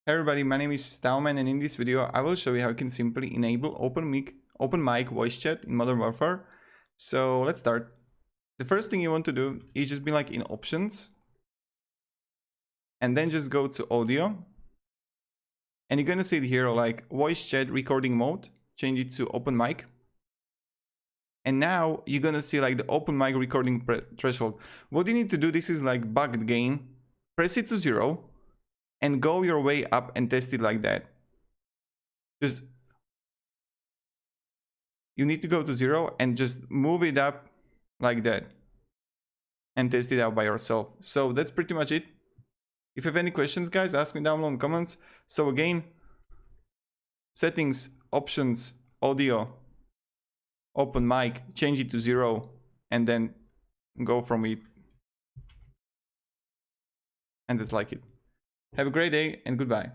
Hey everybody, my name is TaoMan, and in this video I will show you how you can simply enable open mic voice chat in Modern Warfare. So let's start. The first thing you want to do is just be like in options and then just go to audio, and you're gonna see it here like voice chat recording mode, change it to open mic. And now you're gonna see like the open mic recording threshold. What you need to do, this is like bugged gain, press it to 0 and go your way up and test it like that. Just you need to go to 0 and just move it up like that and test it out by yourself. So that's pretty much it. If you have any questions, guys, ask me down below in the comments. So again, settings, options, audio, open mic, change it to 0 and then go from it. And that's like it. Have a great day and goodbye.